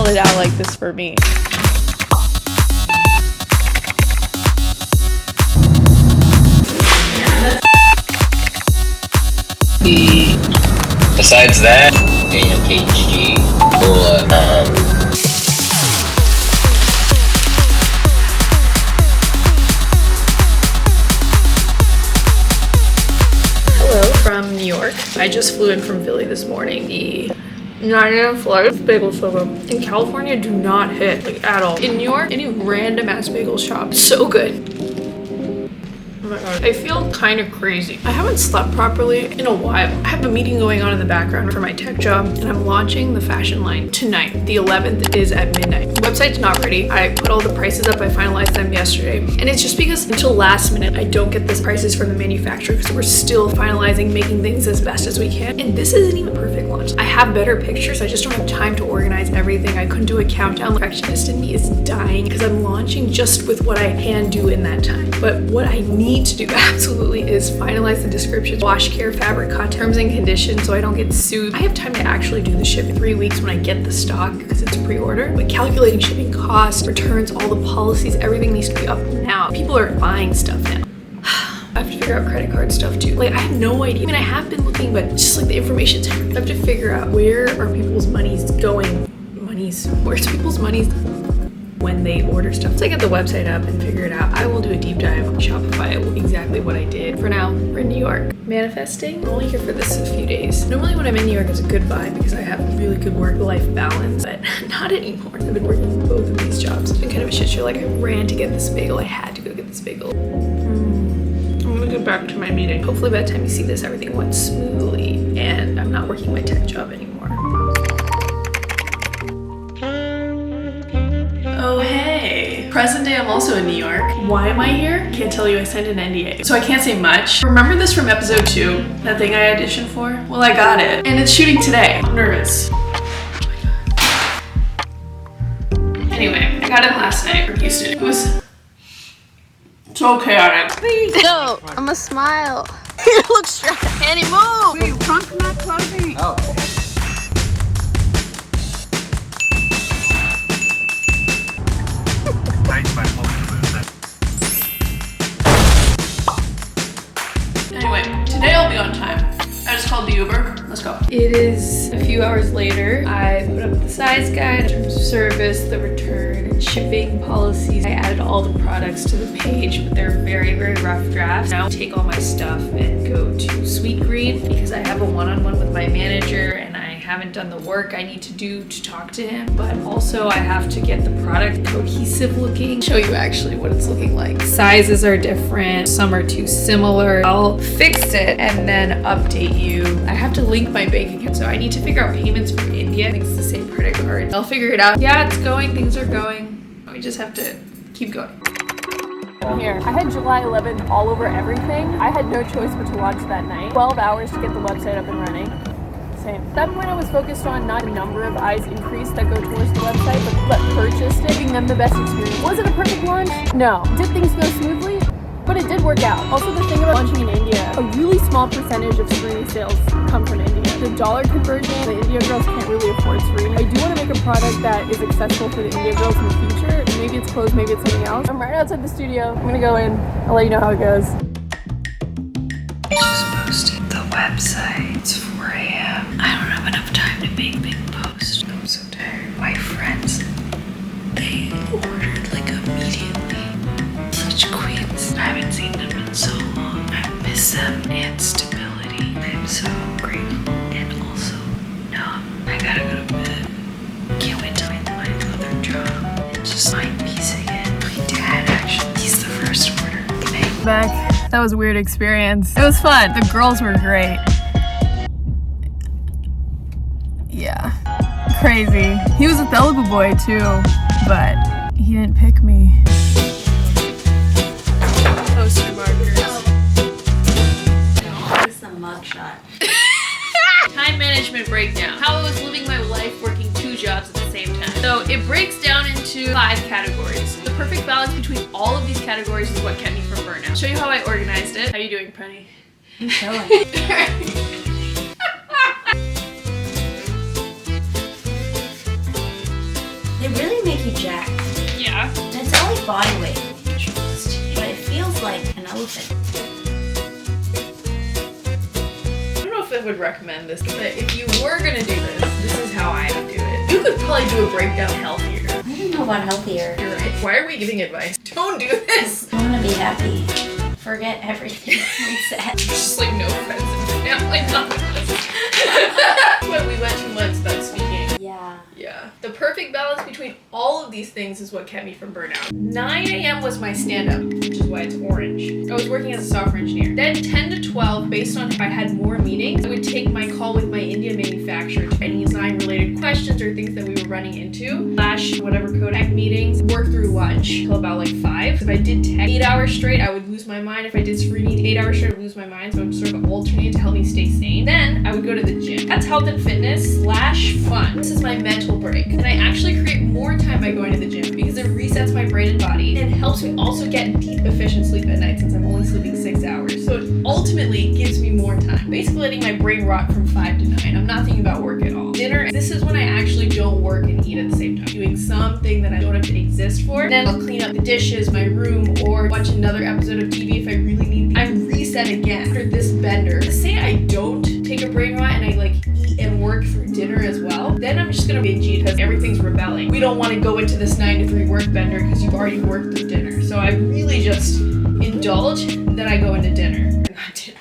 spell it out like this for me. Besides that, KHG or Hello from New York. I just flew in from Philly this morning. The 9 a.m. flight. Bagel so good. In California, do not hit like at all. In New York, any random ass bagel shop, so good. Oh my god, I feel kind of crazy. I haven't slept properly in a while. I have a meeting going on in the background for my tech job, and I'm launching the fashion line tonight. The 11th is at midnight. The website's not ready. I put all the prices up. I finalized them yesterday. And it's just because until last minute, I don't get the prices from the manufacturer because we're still finalizing, making things as best as we can. And this isn't even a perfect launch. I have better pictures. I just don't have time to organize everything. I couldn't do a countdown. The perfectionist in me is dying because I'm launching just with what I can do in that time. But what I need to do absolutely is finalize the description, wash care, fabric, terms and conditions so I don't get sued. I have time to actually do the shipping 3 weeks when I get the stock because it's pre-order. But calculating shipping costs, returns, all the policies, everything needs to be up now. People are buying stuff now. I have to figure out credit card stuff too. Like, I have no idea. I mean, I have been looking, but it's just like the information's everywhere. I have to figure out where are people's monies going. Where's people's monies when they order stuff? Once I get the website up and figure it out, I will do a deep dive on Shopify, exactly what I did. For now, we're in New York. Manifesting, I'm only here for this a few days. Normally when I'm in New York, it's a good vibe because I have a really good work-life balance, but not anymore. I've been working both of these jobs. It's been kind of a shit show. Like, I ran to get this bagel. I had to go get this bagel. I'm gonna get back to my meeting. Hopefully by the time you see this, everything went smoothly and I'm not working my tech job anymore. Oh, hey. Present day, I'm also in New York. Why am I here? Can't tell you, I signed an NDA. So I can't say much. Remember this from episode 2? That thing I auditioned for? Well, I got it. And it's shooting today. I'm nervous. Oh my god. Anyway, I got it last night from Houston. It was so chaotic. There you go. I'm a smile. You look stressed. Annie, move! Wait, trunk not closing. oh. Anyway, today I'll be on time. I just called the Uber. Let's go. It is a few hours later. I put up the size guide, terms of service, the return and shipping policies. I added all the products to the page, but they're very, very rough drafts. Now take all my stuff and go to Sweet Green because I have a one-on-one with my manager and I haven't done the work I need to do to talk to him, but also I have to get the product cohesive looking. Show you actually what it's looking like. Sizes are different, some are too similar. I'll fix it and then update you. I have to link my bank account, so I need to figure out payments for India. I think it's the same credit card. I'll figure it out. Yeah, it's going, things are going. We just have to keep going. Here, I had July 11th all over everything. I had no choice but to launch that night. 12 hours to get the website up and running. At that point, I was focused on not the number of eyes increased that go towards the website, but purchased it, giving them the best experience. Was it a perfect launch? No. Did things go smoothly? But it did work out. Also, the thing about launching in India, a really small percentage of screening sales come from India. The dollar conversion, the India girls can't really afford screening. I do want to make a product that is accessible for the India girls in the future. Maybe it's clothes, maybe it's something else. I'm right outside the studio. I'm gonna go in. I'll let you know how it goes. I just posted the website. It's 4 a.m. I don't have enough time to make big posts. I'm so tired. My friends, they ordered like immediately. Such queens. I haven't seen them in so long. I miss them and stability. I'm so grateful and also numb. I gotta go to bed. Can't wait to find my other job and just find peace again. My dad actually, he's the first order. Back. That was a weird experience. It was fun. The girls were great. Yeah. Crazy. He was a Telugu boy too, but he didn't pick me. Poster markers. It's a mugshot. Time management breakdown. How I was living my life working 2 jobs at the same time. So it breaks down into 5 categories. The perfect balance between all of these categories is what kept me from burnout. Show you how I organized it. How you doing, Penny? I'm chilling. jacked. Yeah. And it's only body weight, but it feels like an elephant. I don't know if I would recommend this, but if you were gonna do this is how I would do it. You could probably do a breakdown healthier. I don't know about healthier. You're right. Why are we giving advice? Don't do this. I want to be happy. Forget everything. Reset. Just like no friends and family. None of us. But we went 2 months without speaking. Yeah. Yeah. The perfect balance between all of these things is what kept me from burnout. 9 a.m. was my stand-up, which is why it's orange. I was working as a software engineer. Then 10 to 12, based on if I had more meetings, I would take my call with my India manufacturer to any design-related questions or things that we were running into, / whatever Kodak meetings, work through lunch till about like 5. If I did tech 8 hours straight, I would lose my mind. If I did screening 8 hours straight, I would lose my mind. So I would sort of alternate to help me stay sane. Then I would go to the gym. That's health and fitness / fun. This is my mental break. And I actually create more time by going to the gym because it resets my brain and body and helps me also get deep, efficient sleep at night since I'm only sleeping 6 hours. So it ultimately gives me more time. Basically letting my brain rot from 5 to 9. I'm not thinking about work at all. Dinner, this is when I actually don't work and eat at the same time. Doing something that I don't have to exist for. Then I'll clean up the dishes, my room, or watch another episode of TV if I really need. I'm reset again after this bender. Say I don't take a brain rot and I like eat and work through dinner as well, then I'm just gonna binge eat because everything's rebelling. We don't want to go into this 9 to 3 work bender because you've already worked through dinner. So I really just indulge, then I go into dinner. Not dinner.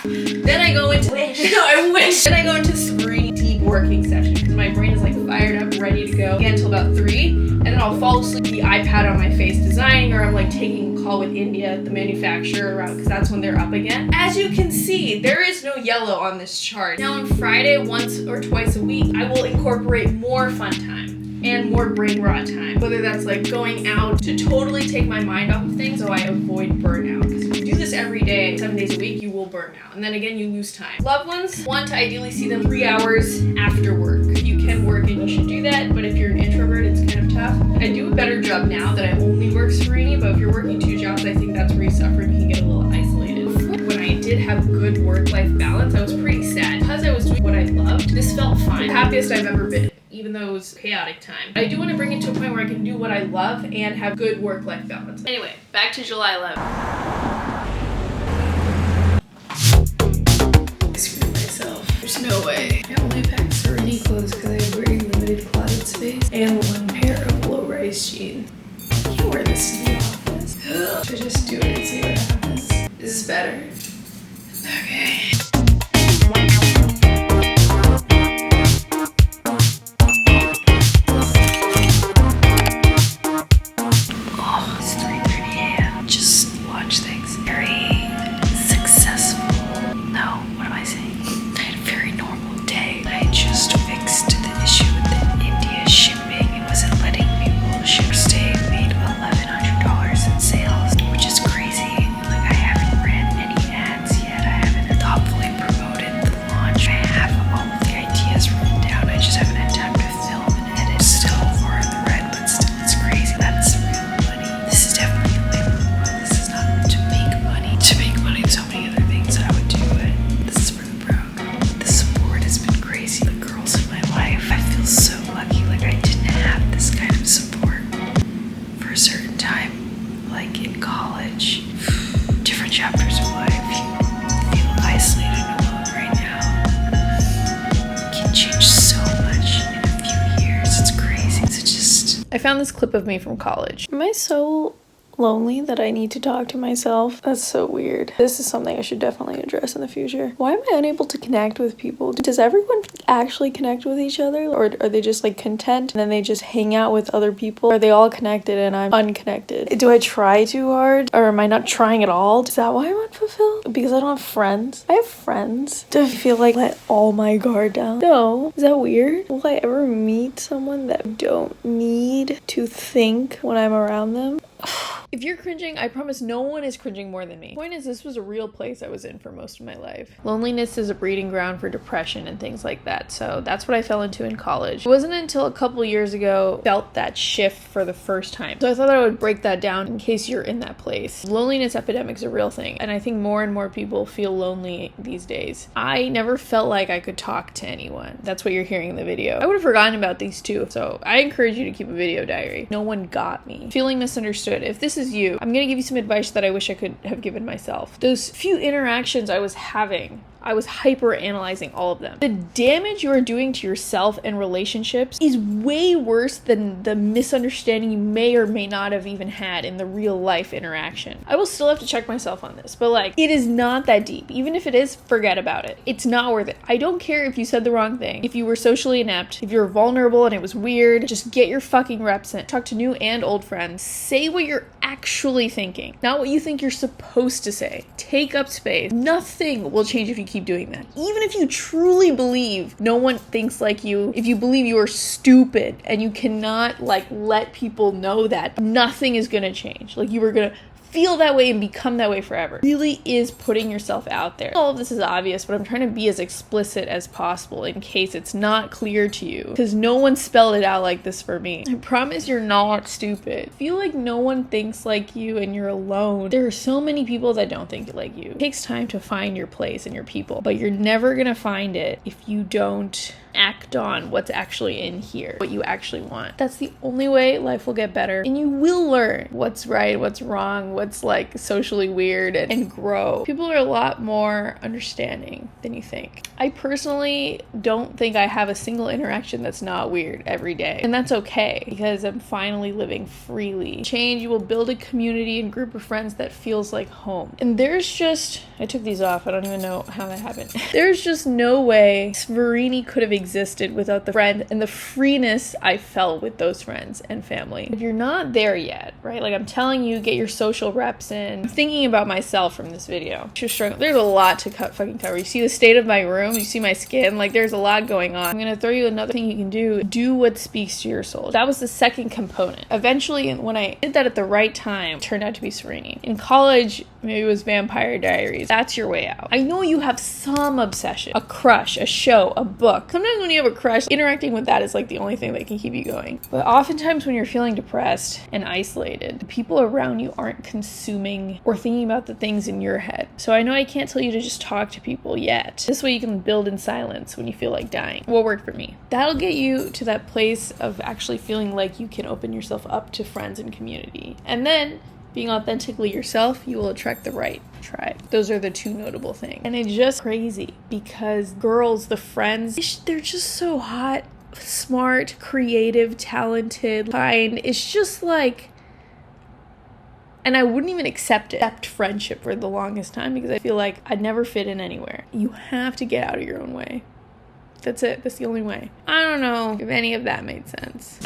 Then I go into no, I wish. Then I go into 3 deep working sessions because my brain is like fired up, ready to go again until about 3, and then I'll fall asleep with the iPad on my face designing, or I'm like taking a call with India, the manufacturer, around because that's when they're up again. As you can see, there is no yellow on this chart. Now on Friday, once or twice a week, I will incorporate more fun time and more brain rot time, whether that's like going out to totally take my mind off of things so I avoid burnout. Because if you do this every day, 7 days a week, you will burn out. And then again, you lose time. Loved ones, want to ideally see them 3 hours after work. You can work and you should do that, but if you're an introvert, it's kind of tough. I do a better job now that I only work serene, but if you're working 2 jobs, I think that's where you suffer and you can get a little isolated. When I did have good work-life balance, I was pretty sad. Because I was doing what I loved, this felt fine. The happiest I've ever been, even though it was chaotic time. I do want to bring it to a point where I can do what I love and have good work-life balance. Anyway, back to July 11th. I screwed myself. There's no way. I only packed Serenity clothes because I have very limited closet space and 1 pair of low-rise jeans. I can't wear this to the office. Should I just do it and see what happens? Is this better? Okay. I found this clip of me from college. Am I so lonely that I need to talk to myself? That's so weird. This is something I should definitely address in the future. Why am I unable to connect with people? Does everyone actually connect with each other? Or are they just like content and then they just hang out with other people? Are they all connected and I'm unconnected? Do I try too hard? Or am I not trying at all? Is that why I'm unfulfilled? Because I don't have friends? I have friends. Do I feel like let all my guard down? No. Is that weird? Will I ever meet someone that I don't need to think when I'm around them? If you're cringing, I promise no one is cringing more than me. Point is, this was a real place I was in for most of my life. Loneliness is a breeding ground for depression and things like that, so that's what I fell into in college. It wasn't until a couple years ago I felt that shift for the first time. So I thought I would break that down in case you're in that place. Loneliness epidemic's a real thing, and I think more and more people feel lonely these days. I never felt like I could talk to anyone. That's what you're hearing in the video. I would have forgotten about these too, so I encourage you to keep a video diary. No one got me. Feeling misunderstood. If this is you, I'm gonna give you some advice that I wish I could have given myself. Those few interactions I was having, I was hyper analyzing all of them. The damage you are doing to yourself and relationships is way worse than the misunderstanding you may or may not have even had in the real life interaction. I will still have to check myself on this, but like, it is not that deep. Even if it is, forget about it. It's not worth it. I don't care if you said the wrong thing, if you were socially inept, if you were vulnerable and it was weird, just get your fucking reps in. Talk to new and old friends. Say what you're actually thinking, not what you think you're supposed to say. Take up space. Nothing will change if you keep doing that. Even if you truly believe no one thinks like you, if you believe you are stupid and you cannot like let people know that, nothing is gonna change. Like you are gonna feel that way and become that way forever. Really is putting yourself out there. All of this is obvious, but I'm trying to be as explicit as possible in case it's not clear to you, because no one spelled it out like this for me. I promise you're not stupid. Feel like no one thinks like you and you're alone. There are so many people that don't think like you. It takes time to find your place and your people, but you're never gonna find it if you don't act on what's actually in here, what you actually want. That's the only way life will get better, and you will learn what's right, what's wrong, what's like socially weird, and grow. People are a lot more understanding than you think. I personally don't think I have a single interaction that's not weird every day, and that's okay because I'm finally living freely. Change, you will build a community and group of friends that feels like home. And there's just, I took these off, I don't even know how that happened. There's just no way Sverini could have existed without the friend and the freeness I felt with those friends and family. If you're not there yet, right? Like I'm telling you, get your social reps in. I'm thinking about myself from this video. Just struggling. There's a lot to fucking cover. You see the state of my room, you see my skin, like there's a lot going on. I'm gonna throw you another thing you can do. Do what speaks to your soul. That was the second component. Eventually, when I did that at the right time, it turned out to be Sverini. In college, maybe it was Vampire Diaries. That's your way out. I know you have some obsession, a crush, a show, a book. Sometimes when you have a crush, interacting with that is like the only thing that can keep you going. But oftentimes when you're feeling depressed and isolated, the people around you aren't consuming or thinking about the things in your head. So I know I can't tell you to just talk to people yet. This way you can build in silence when you feel like dying. What worked for me? That'll get you to that place of actually feeling like you can open yourself up to friends and community. And then being authentically yourself, you will attract the right tribe. Those are the two notable things. And it's just crazy because girls, the friends, they're just so hot, smart, creative, talented, kind. It's just like, and I wouldn't even accept friendship for the longest time because I feel like I'd never fit in anywhere. You have to get out of your own way. That's it. That's the only way. I don't know if any of that made sense.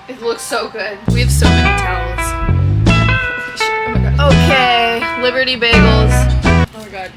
It looks so good. We have so many towels. Oh my god. Okay, Liberty Bagels. Oh my god.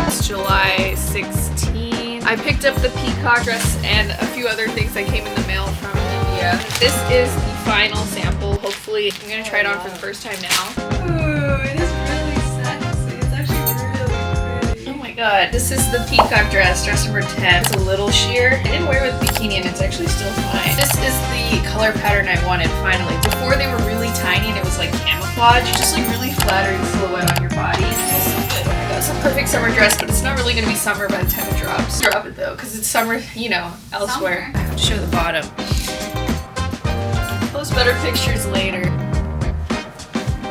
It's July 16th. I picked up the peacock dress and a few other things that came in the mail from India. This is the final sample. Hopefully, I'm gonna try it on for the first time now. Ooh, it is really sexy. It's actually really pretty. Oh my god, this is the peacock dress number 10. It's a little sheer. I didn't wear it with bikini and it's actually still fine. This is the color pattern I wanted finally. Before they were really tiny and it was like camouflage, just like really flattering silhouette on your body. And it feels so good. Oh my god, it's a perfect summer dress, but it's not really gonna be summer by the time it drops. Drop it though, because it's summer, you know, elsewhere. I have to show the bottom. Post better pictures later.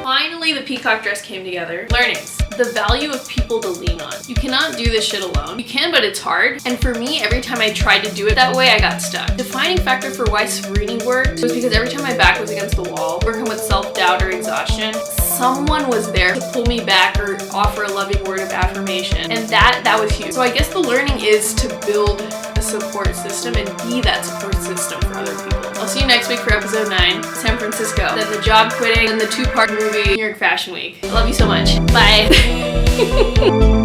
Finally, the peacock dress came together. Learnings. The value of people to lean on. You cannot do this shit alone. You can, but it's hard. And for me, every time I tried to do it that way, I got stuck. Defining factor for why Sverini worked was because every time my back was against the wall, working with self-doubt or exhaustion, someone was there to pull me back or offer a loving word of affirmation. And that was huge. So I guess the learning is to build a support system and be that support system for other people. I'll see you next week for episode 9, San Francisco. Then the job quitting and the 2-part movie, New York Fashion Week. I love you so much. Bye.